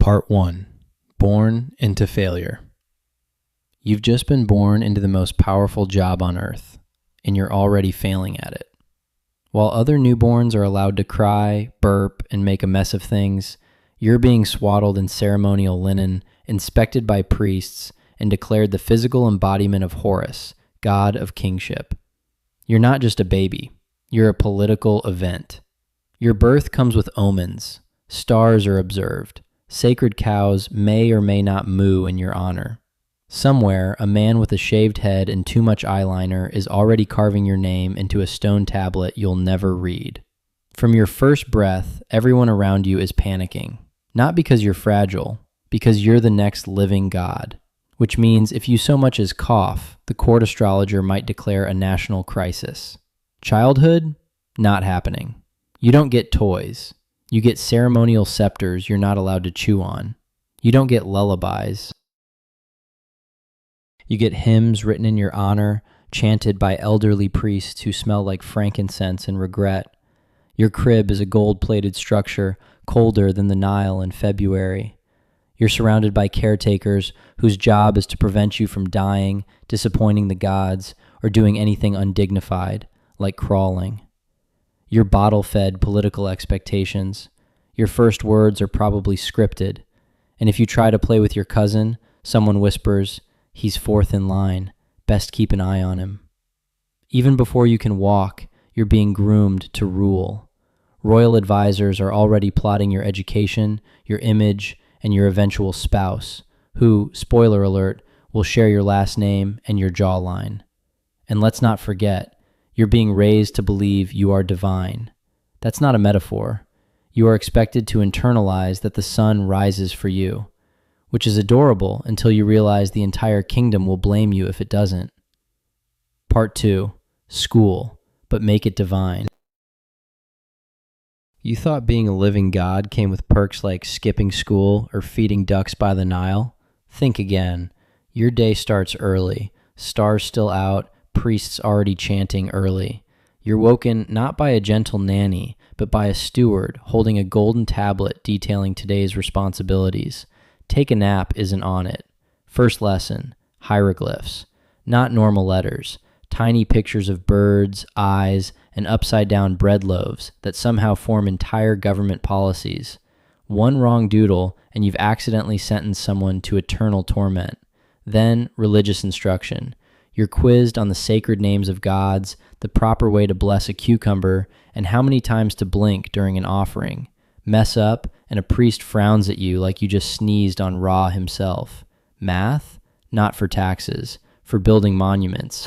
Part 1. Born into Failure. You've just been born into the most powerful job on earth, and you're already failing at it. While other newborns are allowed to cry, burp, and make a mess of things, you're being swaddled in ceremonial linen, inspected by priests, and declared the physical embodiment of Horus, god of kingship. You're not just a baby, you're a political event. Your birth comes with omens. Stars are observed. Sacred cows may or may not moo in your honor. Somewhere, a man with a shaved head and too much eyeliner is already carving your name into a stone tablet you'll never read. From your first breath, everyone around you is panicking. Not because you're fragile, because you're the next living god. Which means if you so much as cough, the court astrologer might declare a national crisis. Childhood? Not happening. You don't get toys. You get ceremonial scepters you're not allowed to chew on. You don't get lullabies. You get hymns written in your honor, chanted by elderly priests who smell like frankincense and regret. Your crib is a gold-plated structure, colder than the Nile in February. You're surrounded by caretakers whose job is to prevent you from dying, disappointing the gods, or doing anything undignified, like crawling. Your bottle-fed political expectations. Your first words are probably scripted, and if you try to play with your cousin, someone whispers, "He's fourth in line, best keep an eye on him." Even before you can walk, you're being groomed to rule. Royal advisors are already plotting your education, your image, and your eventual spouse, who, spoiler alert, will share your last name and your jawline. And let's not forget, you're being raised to believe you are divine. That's not a metaphor. You are expected to internalize that the sun rises for you, which is adorable until you realize the entire kingdom will blame you if it doesn't. Part 2. School, but make it divine. You thought being a living god came with perks like skipping school or feeding ducks by the Nile? Think again. Your day starts early, stars still out, priests already chanting early. You're woken not by a gentle nanny, but by a steward holding a golden tablet detailing today's responsibilities. Take a nap isn't on it. First lesson, hieroglyphs. Not normal letters. Tiny pictures of birds, eyes, and upside-down bread loaves that somehow form entire government policies. One wrong doodle, and you've accidentally sentenced someone to eternal torment. Then, religious instruction. You're quizzed on the sacred names of gods, the proper way to bless a cucumber, and how many times to blink during an offering. Mess up, and a priest frowns at you like you just sneezed on Ra himself. Math? Not for taxes, for building monuments.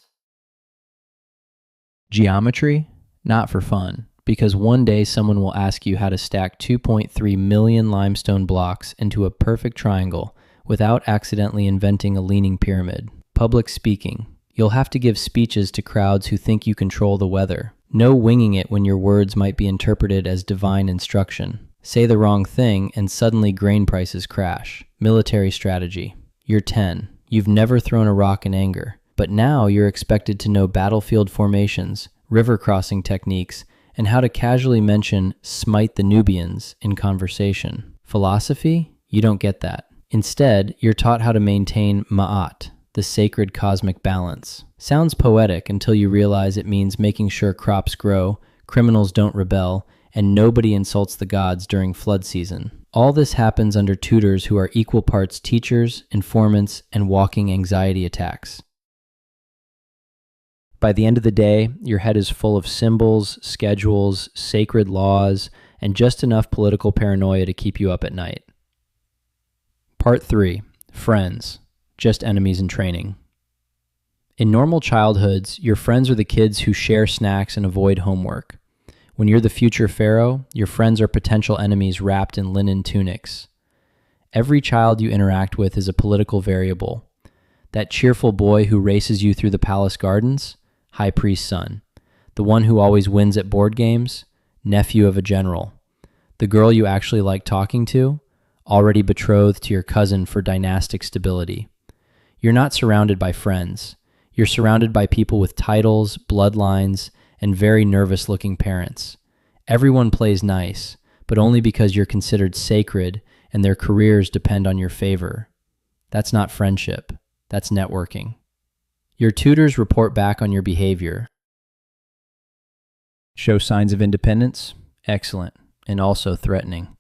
Geometry? Not for fun, because one day someone will ask you how to stack 2.3 million limestone blocks into a perfect triangle without accidentally inventing a leaning pyramid. Public speaking. You'll have to give speeches to crowds who think you control the weather. No winging it when your words might be interpreted as divine instruction. Say the wrong thing and suddenly grain prices crash. Military strategy. You're 10. You've never thrown a rock in anger. But now you're expected to know battlefield formations, river crossing techniques, and how to casually mention "smite the Nubians" in conversation. Philosophy? You don't get that. Instead, you're taught how to maintain ma'at, the sacred cosmic balance. Sounds poetic until you realize it means making sure crops grow, criminals don't rebel, and nobody insults the gods during flood season. All this happens under tutors who are equal parts teachers, informants, and walking anxiety attacks. By the end of the day, your head is full of symbols, schedules, sacred laws, and just enough political paranoia to keep you up at night. Part 3. Friends. Just enemies in training. In normal childhoods, your friends are the kids who share snacks and avoid homework. When you're the future Pharaoh, your friends are potential enemies wrapped in linen tunics. Every child you interact with is a political variable. That cheerful boy who races you through the palace gardens? High priest's son. The one who always wins at board games? Nephew of a general. The girl you actually like talking to? Already betrothed to your cousin for dynastic stability. You're not surrounded by friends. You're surrounded by people with titles, bloodlines, and very nervous-looking parents. Everyone plays nice, but only because you're considered sacred and their careers depend on your favor. That's not friendship. That's networking. Your tutors report back on your behavior. Show signs of independence? Excellent, and also threatening.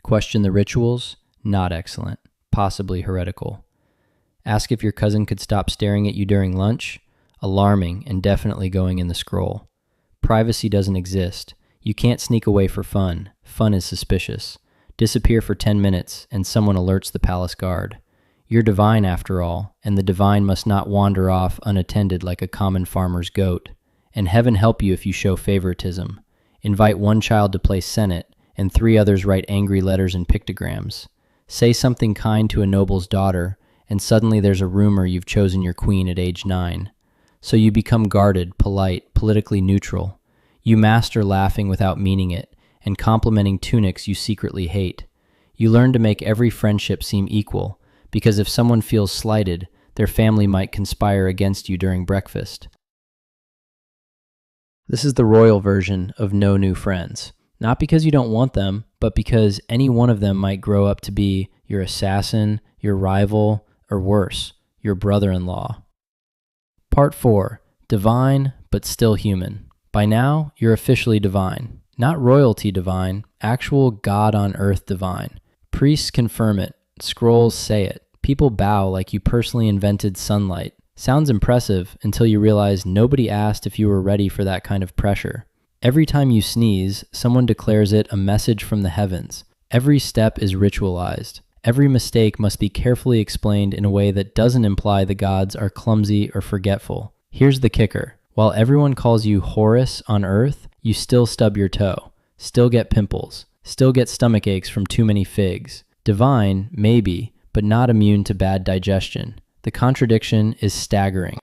Question the rituals? Not excellent, possibly heretical. Ask if your cousin could stop staring at you during lunch? Alarming and definitely going in the scroll. Privacy doesn't exist. You can't sneak away for fun. Fun is suspicious. Disappear for 10 minutes and someone alerts the palace guard. You're divine after all, and the divine must not wander off unattended like a common farmer's goat. And heaven help you if you show favoritism. Invite one child to play senate, and 3 others write angry letters and pictograms. Say something kind to a noble's daughter, and suddenly there's a rumor you've chosen your queen at age 9. So you become guarded, polite, politically neutral. You master laughing without meaning it, and complimenting tunics you secretly hate. You learn to make every friendship seem equal, because if someone feels slighted, their family might conspire against you during breakfast. This is the royal version of no new friends. Not because you don't want them, but because any one of them might grow up to be your assassin, your rival, or worse, your brother-in-law. Part 4. Divine, but still human. By now, you're officially divine. Not royalty divine, actual God on earth divine. Priests confirm it. Scrolls say it. People bow like you personally invented sunlight. Sounds impressive until you realize nobody asked if you were ready for that kind of pressure. Every time you sneeze, someone declares it a message from the heavens. Every step is ritualized. Every mistake must be carefully explained in a way that doesn't imply the gods are clumsy or forgetful. Here's the kicker. While everyone calls you Horus on earth, you still stub your toe, still get pimples, still get stomach aches from too many figs. Divine, maybe, but not immune to bad digestion. The contradiction is staggering.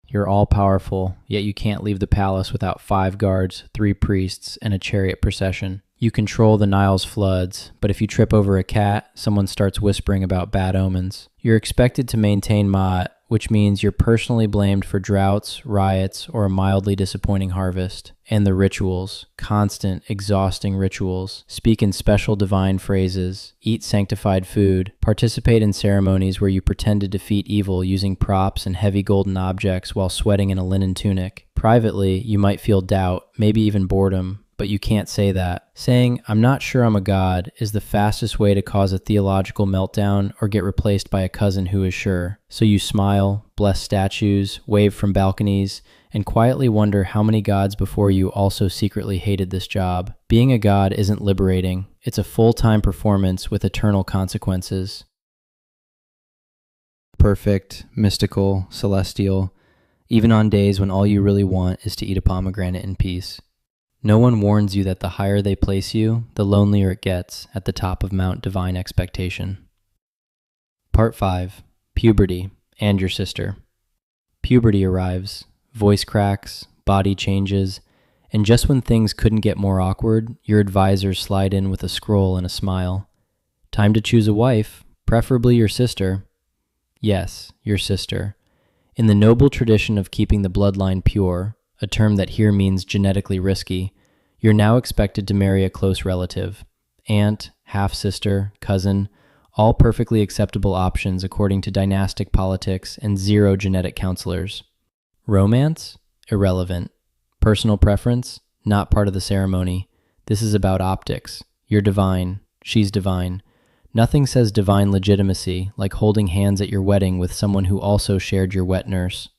You're all-powerful, yet you can't leave the palace without 5 guards, 3 priests, and a chariot procession. You control the Nile's floods, but if you trip over a cat, someone starts whispering about bad omens. You're expected to maintain Ma'at, which means you're personally blamed for droughts, riots, or a mildly disappointing harvest. And the rituals, constant, exhausting rituals. Speak in special divine phrases, eat sanctified food, participate in ceremonies where you pretend to defeat evil using props and heavy golden objects while sweating in a linen tunic. Privately, you might feel doubt, maybe even boredom, but you can't say that. Saying, "I'm not sure I'm a god," is the fastest way to cause a theological meltdown or get replaced by a cousin who is sure. So you smile, bless statues, wave from balconies, and quietly wonder how many gods before you also secretly hated this job. Being a god isn't liberating. It's a full-time performance with eternal consequences. Perfect, mystical, celestial, even on days when all you really want is to eat a pomegranate in peace. No one warns you that the higher they place you, the lonelier it gets at the top of Mount Divine Expectation. Part 5. Puberty and your sister. Puberty arrives, voice cracks, body changes, and just when things couldn't get more awkward, your advisors slide in with a scroll and a smile. Time to choose a wife, preferably your sister. Yes, your sister. In the noble tradition of keeping the bloodline pure, a term that here means genetically risky, you're now expected to marry a close relative. Aunt, half-sister, cousin, all perfectly acceptable options according to dynastic politics and 0 genetic counselors. Romance? Irrelevant. Personal preference? Not part of the ceremony. This is about optics. You're divine. She's divine. Nothing says divine legitimacy like holding hands at your wedding with someone who also shared your wet nurse.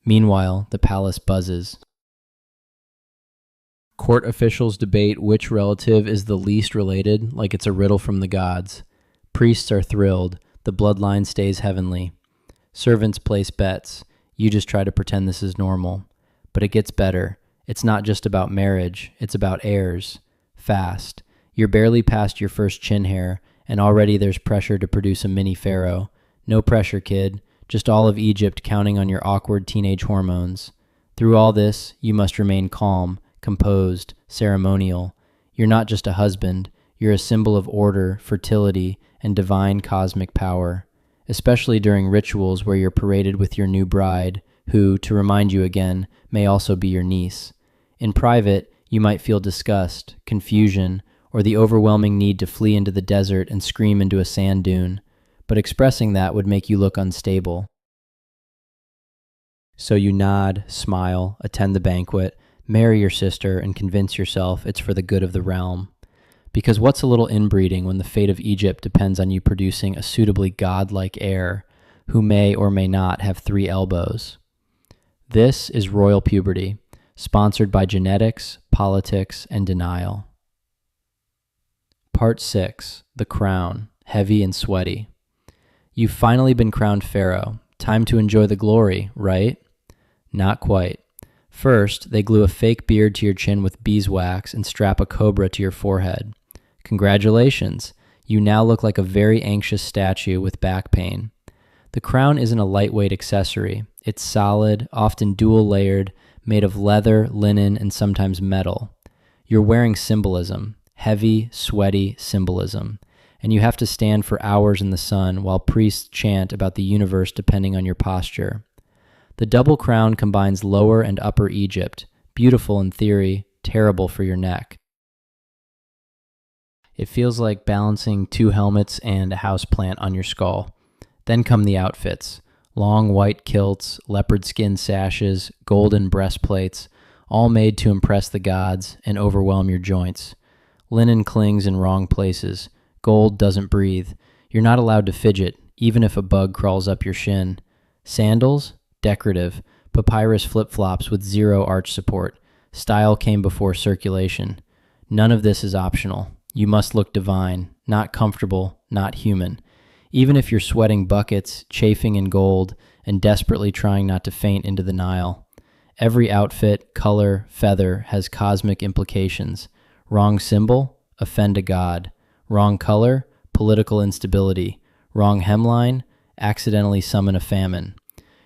Meanwhile, the palace buzzes. Court officials debate which relative is the least related, like it's a riddle from the gods. Priests are thrilled. The bloodline stays heavenly. Servants place bets. You just try to pretend this is normal. But it gets better. It's not just about marriage. It's about heirs. Fast. You're barely past your first chin hair, and already there's pressure to produce a mini Pharaoh. No pressure, kid. Just all of Egypt counting on your awkward teenage hormones. Through all this, you must remain calm, composed, ceremonial. You're not just a husband. You're a symbol of order, fertility, and divine cosmic power, especially during rituals where you're paraded with your new bride, who, to remind you again, may also be your niece. In private, you might feel disgust, confusion, or the overwhelming need to flee into the desert and scream into a sand dune, but expressing that would make you look unstable. So you nod, smile, attend the banquet, marry your sister, and convince yourself it's for the good of the realm. Because what's a little inbreeding when the fate of Egypt depends on you producing a suitably godlike heir who may or may not have 3 elbows? This is royal puberty, sponsored by genetics, politics, and denial. Part 6, The Crown, heavy and sweaty. You've finally been crowned Pharaoh. Time to enjoy the glory, right? Not quite. First, they glue a fake beard to your chin with beeswax and strap a cobra to your forehead. Congratulations, you now look like a very anxious statue with back pain. The crown isn't a lightweight accessory. It's solid, often dual-layered, made of leather, linen, and sometimes metal. You're wearing symbolism, heavy, sweaty symbolism, and you have to stand for hours in the sun while priests chant about the universe depending on your posture. The double crown combines lower and upper Egypt, beautiful in theory, terrible for your neck. It feels like balancing 2 helmets and a houseplant on your skull. Then come the outfits. Long white kilts, leopard skin sashes, golden breastplates, all made to impress the gods and overwhelm your joints. Linen clings in wrong places. Gold doesn't breathe. You're not allowed to fidget, even if a bug crawls up your shin. Sandals? Decorative. Papyrus flip-flops with 0 arch support. Style came before circulation. None of this is optional. You must look divine, not comfortable, not human. Even if you're sweating buckets, chafing in gold, and desperately trying not to faint into the Nile. Every outfit, color, feather has cosmic implications. Wrong symbol? Offend a god. Wrong color? Political instability. Wrong hemline? Accidentally summon a famine.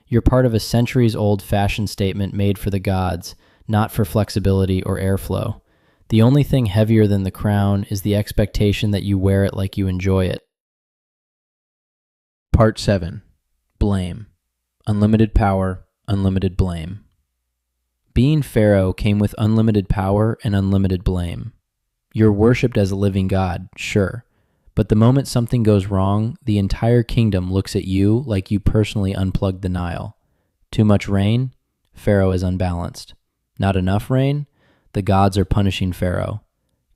You're part of a centuries-old fashion statement made for the gods, not for flexibility or airflow. The only thing heavier than the crown is the expectation that you wear it like you enjoy it. Part 7. Blame. Unlimited power, unlimited blame. Being Pharaoh came with unlimited power and unlimited blame. You're worshipped as a living god, sure, but the moment something goes wrong, the entire kingdom looks at you like you personally unplugged the Nile. Too much rain? Pharaoh is unbalanced. Not enough rain? The gods are punishing Pharaoh.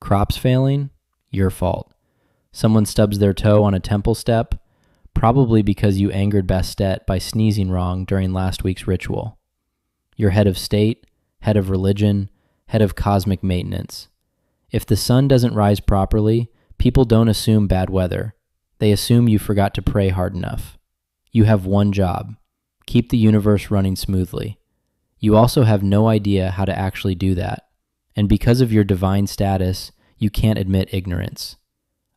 Crops failing? Your fault. Someone stubs their toe on a temple step? Probably because you angered Bastet by sneezing wrong during last week's ritual. You're head of state, head of religion, head of cosmic maintenance. If the sun doesn't rise properly, people don't assume bad weather. They assume you forgot to pray hard enough. You have one job: keep the universe running smoothly. You also have no idea how to actually do that. And because of your divine status, you can't admit ignorance.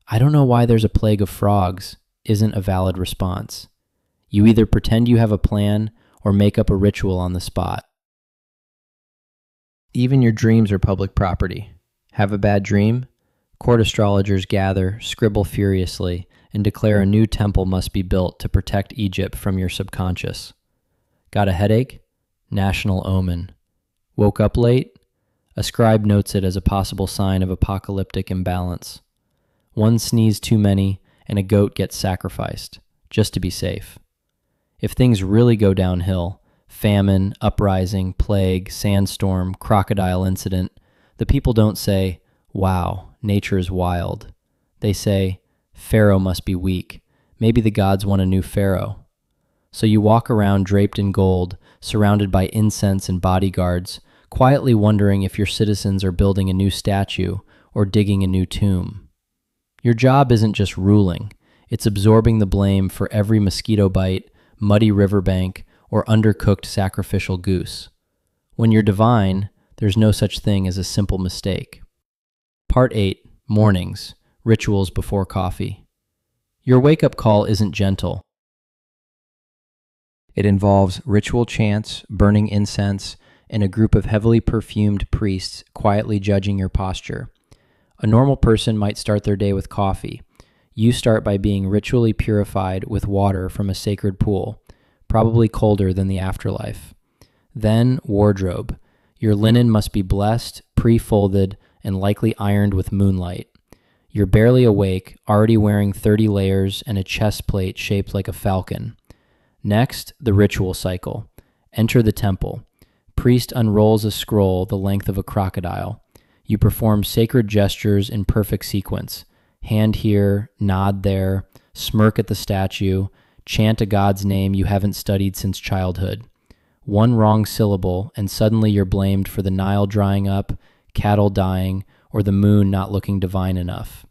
I don't know why there's a plague of frogs isn't a valid response. You either pretend you have a plan or make up a ritual on the spot. Even your dreams are public property. Have a bad dream? Court astrologers gather, scribble furiously, and declare a new temple must be built to protect Egypt from your subconscious. Got a headache? National omen. Woke up late? A scribe notes it as a possible sign of apocalyptic imbalance. One sneeze too many, and a goat gets sacrificed, just to be safe. If things really go downhill, famine, uprising, plague, sandstorm, crocodile incident, the people don't say, "Wow, nature is wild." They say, "Pharaoh must be weak. Maybe the gods want a new pharaoh." So you walk around draped in gold, surrounded by incense and bodyguards, quietly wondering if your citizens are building a new statue or digging a new tomb. Your job isn't just ruling, it's absorbing the blame for every mosquito bite, muddy riverbank, or undercooked sacrificial goose. When you're divine, there's no such thing as a simple mistake. Part 8. Mornings. Rituals before coffee. Your wake-up call isn't gentle. It involves ritual chants, burning incense, and a group of heavily perfumed priests quietly judging your posture. A normal person might start their day with coffee. You start by being ritually purified with water from a sacred pool, probably colder than the afterlife. Then, wardrobe. Your linen must be blessed, pre-folded, and likely ironed with moonlight. You're barely awake, already wearing 30 layers and a chest plate shaped like a falcon. Next, the ritual cycle. Enter the temple. Priest unrolls a scroll the length of a crocodile. You perform sacred gestures in perfect sequence. Hand here, nod there, smirk at the statue, chant a god's name you haven't studied since childhood. One wrong syllable, and suddenly you're blamed for the Nile drying up, cattle dying, or the moon not looking divine enough.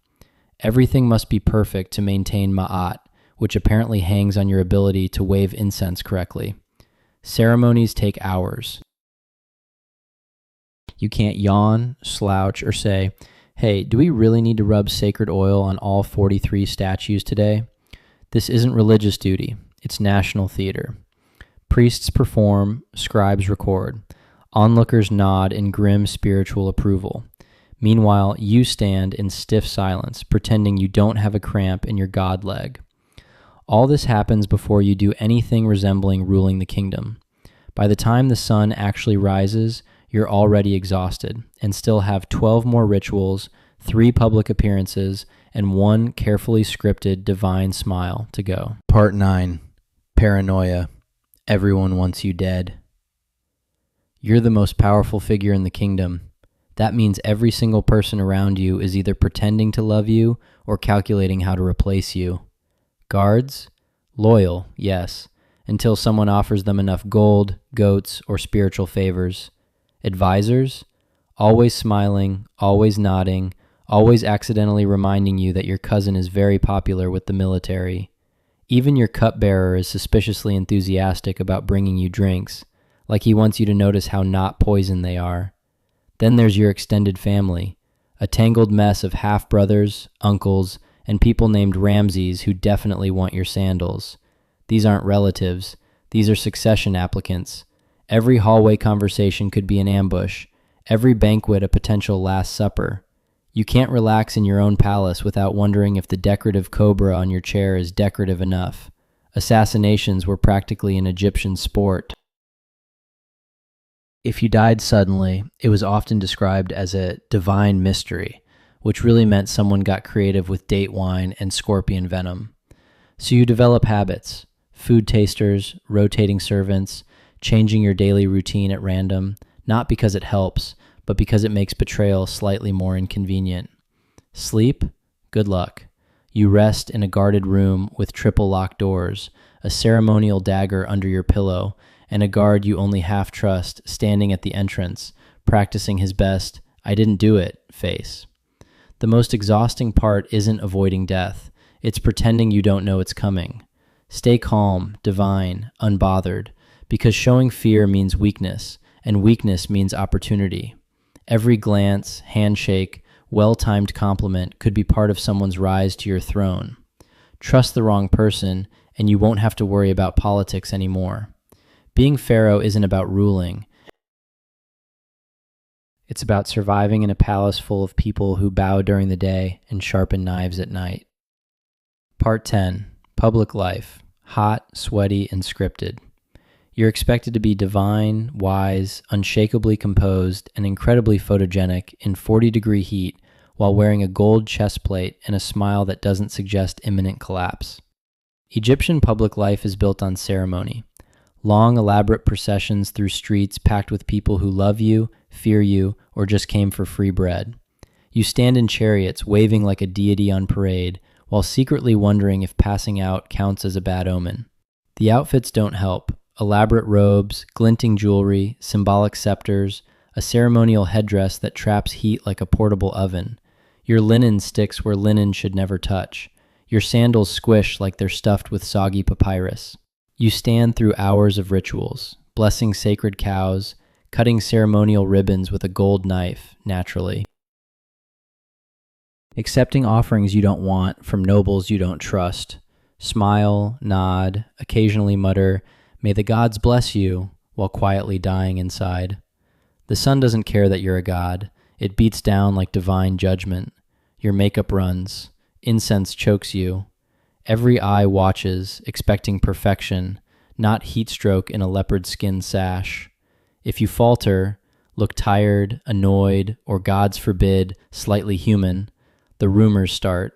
Everything must be perfect to maintain ma'at, which apparently hangs on your ability to wave incense correctly. Ceremonies take hours. You can't yawn, slouch, or say, "Hey, do we really need to rub sacred oil on all 43 statues today?" This isn't religious duty, it's national theater. Priests perform, scribes record. Onlookers nod in grim spiritual approval. Meanwhile, you stand in stiff silence, pretending you don't have a cramp in your god leg. All this happens before you do anything resembling ruling the kingdom. By the time the sun actually rises, you're already exhausted and still have 12 more rituals, 3 public appearances, and 1 carefully scripted divine smile to go. Part 9. Paranoia. Everyone wants you dead. You're the most powerful figure in the kingdom. That means every single person around you is either pretending to love you or calculating how to replace you. Guards? Loyal, yes, until someone offers them enough gold, goats, or spiritual favors. Advisors? Always smiling, always nodding, always accidentally reminding you that your cousin is very popular with the military. Even your cupbearer is suspiciously enthusiastic about bringing you drinks, like he wants you to notice how not poison they are. Then there's your extended family, a tangled mess of half-brothers, uncles, and people named Ramses who definitely want your sandals. These aren't relatives. These are succession applicants. Every hallway conversation could be an ambush. Every banquet a potential Last Supper. You can't relax in your own palace without wondering if the decorative cobra on your chair is decorative enough. Assassinations were practically an Egyptian sport. If you died suddenly, it was often described as a divine mystery, which really meant someone got creative with date wine and scorpion venom. So you develop habits, food tasters, rotating servants, changing your daily routine at random, not because it helps, but because it makes betrayal slightly more inconvenient. Sleep? Good luck. You rest in a guarded room with triple locked doors, a ceremonial dagger under your pillow, and a guard you only half trust standing at the entrance, practicing his best, "I didn't do it" face. The most exhausting part isn't avoiding death. It's pretending you don't know it's coming. Stay calm, divine, unbothered, because showing fear means weakness, and weakness means opportunity. Every glance, handshake, well-timed compliment could be part of someone's rise to your throne. Trust the wrong person, and you won't have to worry about politics anymore. Being Pharaoh isn't about ruling. It's about surviving in a palace full of people who bow during the day and sharpen knives at night. Part 10. Public life. Hot, sweaty, and scripted. You're expected to be divine, wise, unshakably composed, and incredibly photogenic in 40-degree heat while wearing a gold chest plate and a smile that doesn't suggest imminent collapse. Egyptian public life is built on ceremony. Long, elaborate processions through streets packed with people who love you, fear you, or just came for free bread. You stand in chariots waving like a deity on parade, while secretly wondering if passing out counts as a bad omen. The outfits don't help. Elaborate robes, glinting jewelry, symbolic scepters, a ceremonial headdress that traps heat like a portable oven. Your linen sticks where linen should never touch. Your sandals squish like they're stuffed with soggy papyrus. You stand through hours of rituals, blessing sacred cows, cutting ceremonial ribbons with a gold knife, naturally. Accepting offerings you don't want from nobles you don't trust. Smile, nod, occasionally mutter, "May the gods bless you," while quietly dying inside. The sun doesn't care that you're a god. It beats down like divine judgment. Your makeup runs. Incense chokes you. Every eye watches, expecting perfection, not heat stroke in a leopard skin sash. If you falter, look tired, annoyed, or, gods forbid, slightly human, The rumors start.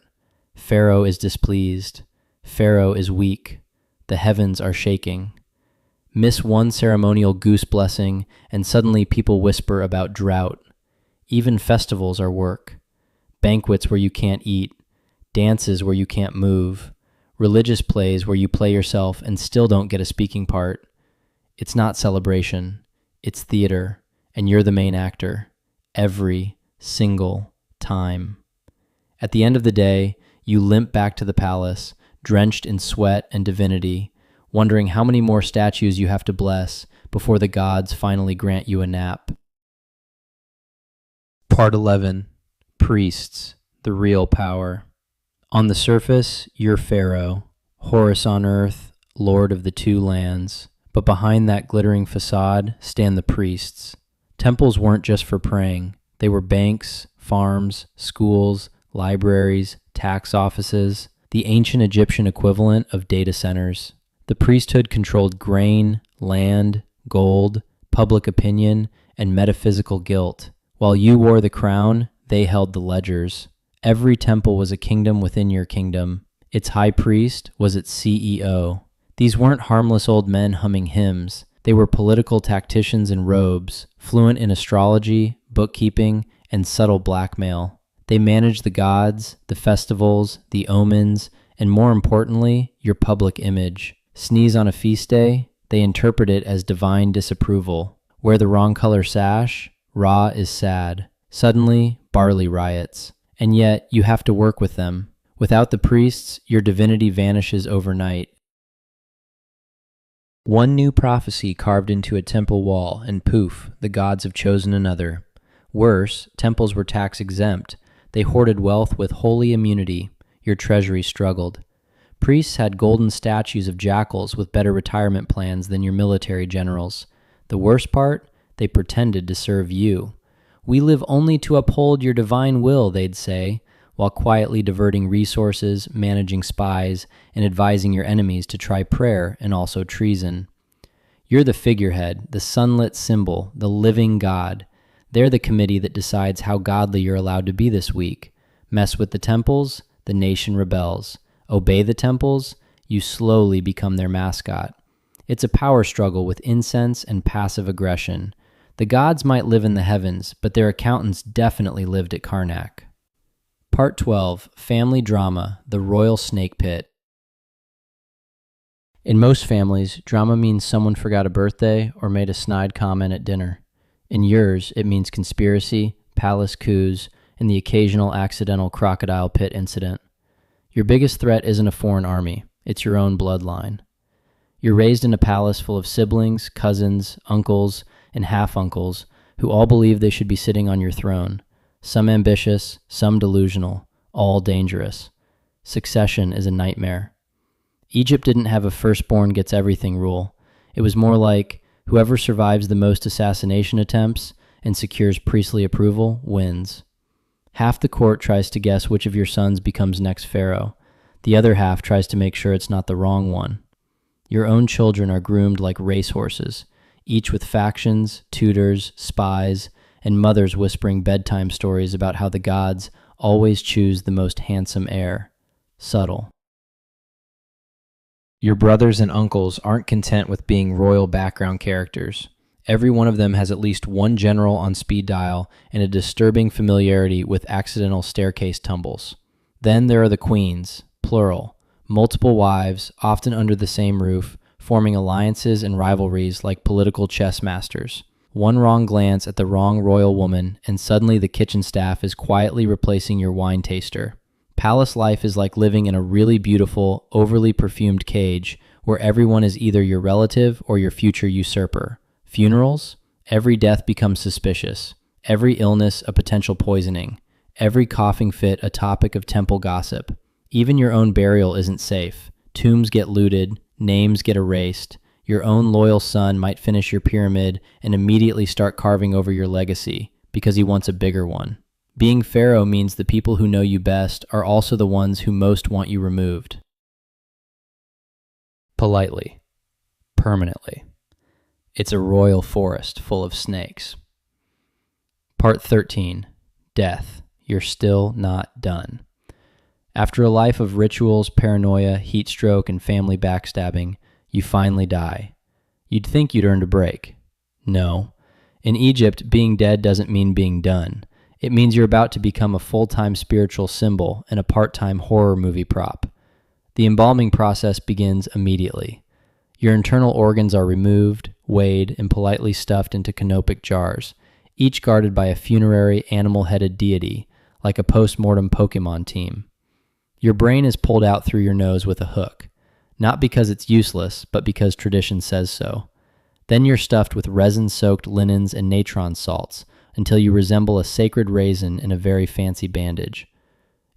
Pharaoh is displeased. Pharaoh is weak. The heavens are shaking. Miss one ceremonial goose blessing, and suddenly people whisper about drought. Even festivals are work. Banquets where you can't eat. Dances where you can't move. Religious plays where you play yourself and still don't get a speaking part. It's not celebration. It's theater, and you're the main actor. Every single time. At the end of the day, you limp back to the palace, drenched in sweat and divinity, wondering how many more statues you have to bless before the gods finally grant you a nap. Part 11. Priests, the real power. On the surface, you're Pharaoh, Horus on earth, Lord of the two lands. But behind that glittering facade stand the priests. Temples weren't just for praying. They were banks, farms, schools, libraries, tax offices, the ancient Egyptian equivalent of data centers. The priesthood controlled grain, land, gold, public opinion, and metaphysical guilt. While you wore the crown, they held the ledgers. Every temple was a kingdom within your kingdom. Its high priest was its CEO. These weren't harmless old men humming hymns. They were political tacticians in robes, fluent in astrology, bookkeeping, and subtle blackmail. They managed the gods, the festivals, the omens, and more importantly, your public image. Sneeze on a feast day, they interpret it as divine disapproval. Wear the wrong color sash, Ra is sad. Suddenly, barley riots. And yet, you have to work with them. Without the priests, your divinity vanishes overnight. One new prophecy carved into a temple wall, and poof, the gods have chosen another. Worse, temples were tax exempt. They hoarded wealth with holy immunity. Your treasury struggled. Priests had golden statues of jackals with better retirement plans than your military generals. The worst part? They pretended to serve you. We live only to uphold your divine will, they'd say, while quietly diverting resources, managing spies, and advising your enemies to try prayer and also treason. You're the figurehead, the sunlit symbol, the living God. They're the committee that decides how godly you're allowed to be this week. Mess with the temples, the nation rebels. Obey the temples, you slowly become their mascot. It's a power struggle with incense and passive aggression. The gods might live in the heavens, but their accountants definitely lived at Karnak. Part 12. Family Drama, the Royal Snake Pit. In most families, drama means someone forgot a birthday or made a snide comment at dinner. In yours, it means conspiracy, palace coups, and the occasional accidental crocodile pit incident. Your biggest threat isn't a foreign army, it's your own bloodline. You're raised in a palace full of siblings, cousins, uncles, and half-uncles who all believe they should be sitting on your throne. Some ambitious, some delusional, all dangerous. Succession is a nightmare. Egypt didn't have a firstborn gets everything rule. It was more like whoever survives the most assassination attempts and secures priestly approval wins. Half the court tries to guess which of your sons becomes next pharaoh. The other half tries to make sure it's not the wrong one. Your own children are groomed like racehorses, each with factions, tutors, spies, and mothers whispering bedtime stories about how the gods always choose the most handsome heir. Subtle. Your brothers and uncles aren't content with being royal background characters. Every one of them has at least one general on speed dial and a disturbing familiarity with accidental staircase tumbles. Then there are the queens, plural, multiple wives, often under the same roof, forming alliances and rivalries like political chess masters. One wrong glance at the wrong royal woman, and suddenly the kitchen staff is quietly replacing your wine taster. Palace life is like living in a really beautiful, overly perfumed cage where everyone is either your relative or your future usurper. Funerals? Every death becomes suspicious. Every illness a potential poisoning. Every coughing fit a topic of temple gossip. Even your own burial isn't safe. Tombs get looted, names get erased. Your own loyal son might finish your pyramid and immediately start carving over your legacy because he wants a bigger one. Being Pharaoh means the people who know you best are also the ones who most want you removed. Politely. Permanently. It's a royal forest full of snakes. Part 13. Death, you're still not done. After a life of rituals, paranoia, heat stroke, and family backstabbing, you finally die. You'd think you'd earned a break. No. In Egypt, being dead doesn't mean being done. It means you're about to become a full-time spiritual symbol and a part-time horror movie prop. The embalming process begins immediately. Your internal organs are removed, weighed, and politely stuffed into canopic jars, each guarded by a funerary animal-headed deity, like a post-mortem Pokemon team. Your brain is pulled out through your nose with a hook, not because it's useless, but because tradition says so. Then you're stuffed with resin-soaked linens and natron salts until you resemble a sacred raisin in a very fancy bandage.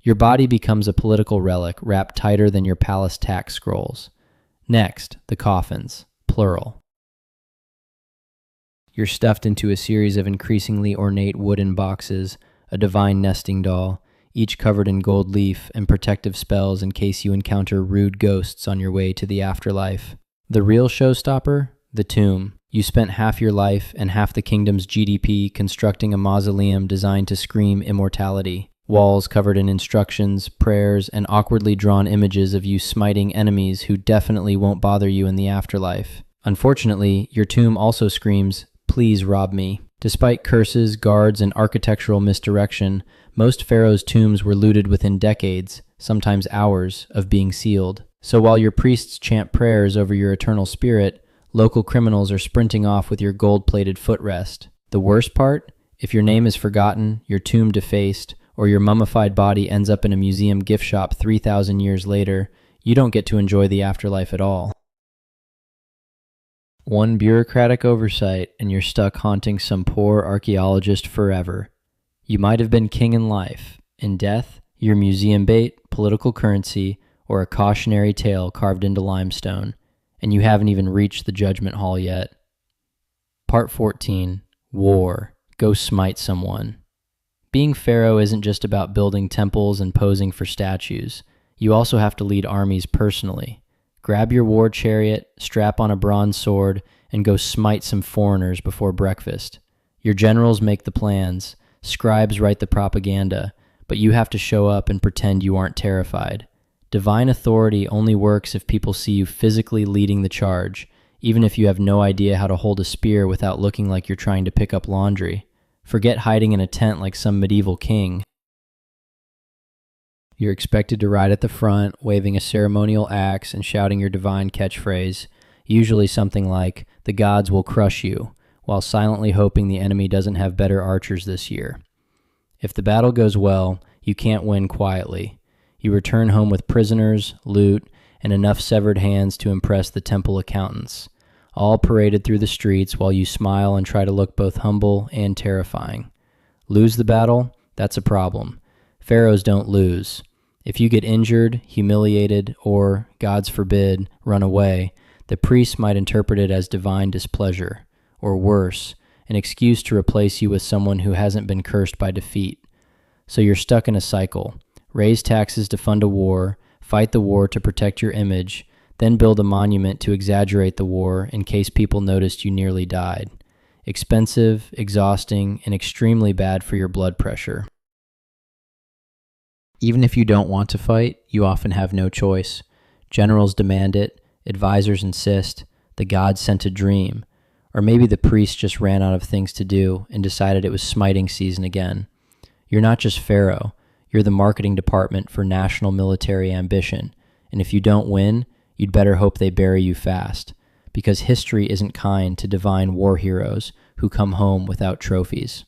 Your body becomes a political relic wrapped tighter than your palace tax scrolls. Next, the coffins, plural. You're stuffed into a series of increasingly ornate wooden boxes, a divine nesting doll, each covered in gold leaf and protective spells in case you encounter rude ghosts on your way to the afterlife. The real showstopper? The tomb. You spent half your life and half the kingdom's GDP constructing a mausoleum designed to scream immortality. Walls covered in instructions, prayers, and awkwardly drawn images of you smiting enemies who definitely won't bother you in the afterlife. Unfortunately, your tomb also screams, "Please rob me." Despite curses, guards, and architectural misdirection, most pharaohs' tombs were looted within decades, sometimes hours, of being sealed. So while your priests chant prayers over your eternal spirit, local criminals are sprinting off with your gold-plated footrest. The worst part? If your name is forgotten, your tomb defaced, or your mummified body ends up in a museum gift shop 3,000 years later, you don't get to enjoy the afterlife at all. One bureaucratic oversight and you're stuck haunting some poor archaeologist forever. You might have been king in life. In death, you're museum bait, political currency, or a cautionary tale carved into limestone. And you haven't even reached the judgment hall yet. Part 14. War. Go smite someone. Being pharaoh isn't just about building temples and posing for statues. You also have to lead armies personally. Grab your war chariot, strap on a bronze sword, and go smite some foreigners before breakfast. Your generals make the plans, scribes write the propaganda, but you have to show up and pretend you aren't terrified. Divine authority only works if people see you physically leading the charge, even if you have no idea how to hold a spear without looking like you're trying to pick up laundry. Forget hiding in a tent like some medieval king. You're expected to ride at the front, waving a ceremonial axe and shouting your divine catchphrase, usually something like, "The gods will crush you," while silently hoping the enemy doesn't have better archers this year. If the battle goes well, you can't win quietly. You return home with prisoners, loot, and enough severed hands to impress the temple accountants, all paraded through the streets while you smile and try to look both humble and terrifying. Lose the battle? That's a problem. Pharaohs don't lose. If you get injured, humiliated, or, gods forbid, run away, the priests might interpret it as divine displeasure, or worse, an excuse to replace you with someone who hasn't been cursed by defeat. So you're stuck in a cycle. Raise taxes to fund a war, fight the war to protect your image, then build a monument to exaggerate the war in case people noticed you nearly died. Expensive, exhausting, and extremely bad for your blood pressure. Even if you don't want to fight, you often have no choice. Generals demand it, advisors insist, the gods sent a dream, or maybe the priests just ran out of things to do and decided it was smiting season again. You're not just pharaoh. You're the marketing department for national military ambition, and if you don't win, you'd better hope they bury you fast, because history isn't kind to divine war heroes who come home without trophies.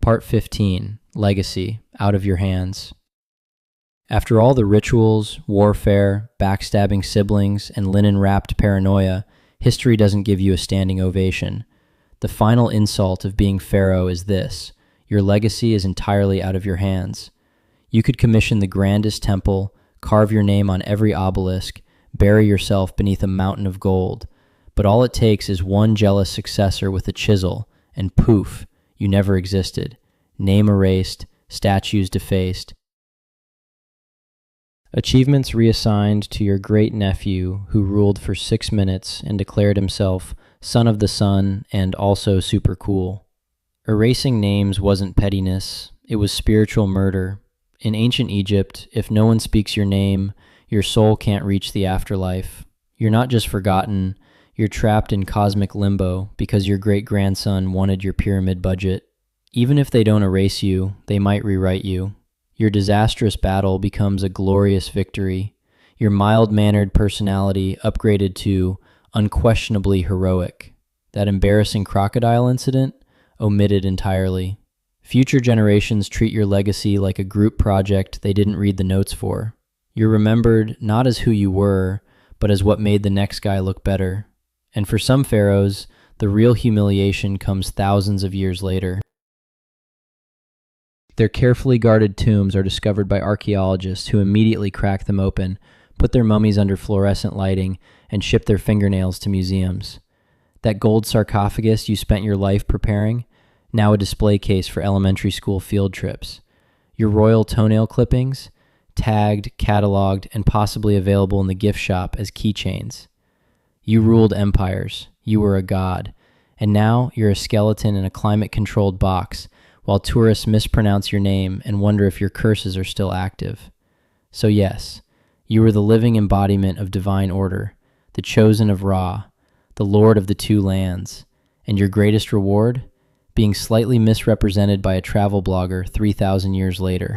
Part 15. Legacy. Out of your hands. After all the rituals, warfare, backstabbing siblings, and linen-wrapped paranoia, history doesn't give you a standing ovation. The final insult of being pharaoh is this: your legacy is entirely out of your hands. You could commission the grandest temple, carve your name on every obelisk, bury yourself beneath a mountain of gold, but all it takes is one jealous successor with a chisel, and poof, you never existed. Name erased, statues defaced. Achievements reassigned to your great-nephew who ruled for 6 minutes and declared himself son of the sun and also super cool. Erasing names wasn't pettiness, It was spiritual murder. In ancient Egypt, if no one speaks your name, your soul can't reach the afterlife. You're not just forgotten, you're trapped in cosmic limbo because your great-grandson wanted your pyramid budget. Even if they don't erase you, they might rewrite you. Your disastrous battle becomes a glorious victory. Your mild-mannered personality upgraded to unquestionably heroic. That embarrassing crocodile incident? Omitted entirely. Future generations treat your legacy like a group project they didn't read the notes for. You're remembered not as who you were, but as what made the next guy look better. And for some pharaohs, the real humiliation comes thousands of years later. Their carefully guarded tombs are discovered by archaeologists who immediately crack them open, put their mummies under fluorescent lighting, and ship their fingernails to museums. That gold sarcophagus you spent your life preparing, now a display case for elementary school field trips. Your royal toenail clippings, tagged, cataloged, and possibly available in the gift shop as keychains. You ruled empires. You were a god. And now you're a skeleton in a climate-controlled box while tourists mispronounce your name and wonder if your curses are still active. So yes, you were the living embodiment of divine order, the chosen of Ra, the lord of the two lands, and your greatest reward? Being slightly misrepresented by a travel blogger 3,000 years later.